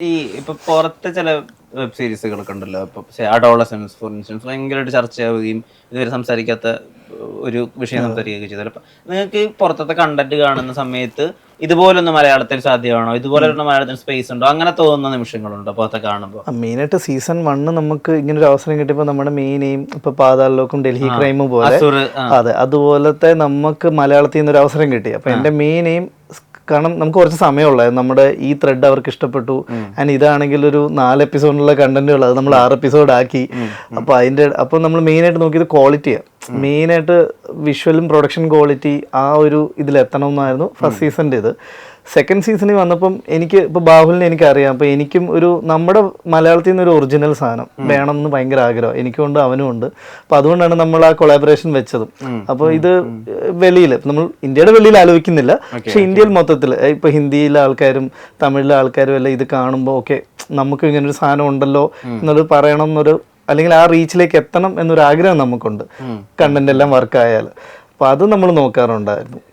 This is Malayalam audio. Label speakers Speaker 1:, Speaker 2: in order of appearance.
Speaker 1: ഈ ഇപ്പൊ പുറത്തെ ചില വെബ് സീരീസുകളൊക്കെ ഉണ്ടല്ലോ, ഇപ്പൊ അഡോളസൻസ് ഫോർ ഇൻസ്റ്റൻസ് ഭയങ്കരമായിട്ട് ചർച്ചയാവുകയും ഇതുവരെ സംസാരിക്കാത്ത ഒരു വിഷയം സംസാരിക്കുകയൊക്കെ ചെയ്തല്ലോ. അപ്പൊ നിങ്ങൾക്ക് പുറത്തത്തെ കണ്ടന്റ് കാണുന്ന സമയത്ത് ഇതുപോലൊന്ന് മലയാളത്തിൽ സാധ്യമാണോ, ഇതുപോലൊരു മലയാളത്തിൽ സ്പേസ് ഉണ്ടോ, അങ്ങനെ തോന്നുന്ന നിമിഷങ്ങളുണ്ടോ പുറത്തെ കാണുമ്പോൾ?
Speaker 2: മെയിനായിട്ട് സീസൺ 1 നമുക്ക് ഇങ്ങനൊരു അവസരം കിട്ടിയപ്പോൾ നമ്മുടെ മെയിൻ എയിം ഇപ്പൊ പാതാളലോകം, ഡൽഹി ക്രൈം പോലെ,
Speaker 1: അസുർ,
Speaker 2: അതെ അതുപോലത്തെ നമുക്ക് മലയാളത്തിൽ നിന്ന് ഒരു അവസരം കിട്ടി. അപ്പൊ എന്റെ മെയിൻ എയിം, കാരണം നമുക്ക് കുറച്ച് സമയമുള്ളായിരുന്നു, നമ്മുടെ ഈ ത്രെഡ് അവർക്ക് ഇഷ്ടപ്പെട്ടു. ആൻഡ് ഇതാണെങ്കിൽ ഒരു 4 എപ്പിസോഡിലുള്ള കണ്ടന്റുകൾ, അത് നമ്മൾ 6 എപ്പിസോഡ് ആക്കി. അപ്പോൾ നമ്മൾ മെയിനായിട്ട് നോക്കിയത് ക്വാളിറ്റിയാണ്. മെയിനായിട്ട് വിഷ്വലും പ്രൊഡക്ഷൻ ക്വാളിറ്റി ആ ഒരു ഇതിലെത്തണം എന്നായിരുന്നു ഫസ്റ്റ് സീസണിൻ്റെ ഇത്. സെക്കൻഡ് സീസണിൽ വന്നപ്പം എനിക്ക് ഇപ്പോൾ ബാഹുലിനെ എനിക്കറിയാം. അപ്പോൾ എനിക്കും ഒരു നമ്മുടെ മലയാളത്തിൽ നിന്ന് ഒരു ഒറിജിനൽ സാധനം വേണം എന്ന് ഭയങ്കര ആഗ്രഹം എനിക്കുണ്ട്, അവനും ഉണ്ട്. അപ്പോൾ അതുകൊണ്ടാണ് നമ്മൾ ആ കൊളാബറേഷൻ വെച്ചതും. അപ്പോൾ ഇത് വെളിയിൽ, നമ്മൾ ഇന്ത്യയുടെ വെളിയിൽ ആലോചിക്കുന്നില്ല, പക്ഷെ ഇന്ത്യയിൽ മൊത്തത്തിൽ ഇപ്പോൾ ഹിന്ദിയിലെ ആൾക്കാരും തമിഴിലെ ആൾക്കാരും എല്ലാം ഇത് കാണുമ്പോൾ ഓക്കെ നമുക്ക് ഇങ്ങനൊരു സാധനം ഉണ്ടല്ലോ എന്നുള്ളത് പറയണം എന്നൊരു, അല്ലെങ്കിൽ ആ റീച്ചിലേക്ക് എത്തണം എന്നൊരു ആഗ്രഹം നമുക്കുണ്ട്, കണ്ടന്റ് എല്ലാം വർക്കായാൽ. അപ്പോൾ അത് നമ്മൾ നോക്കാറുണ്ടായിരുന്നു.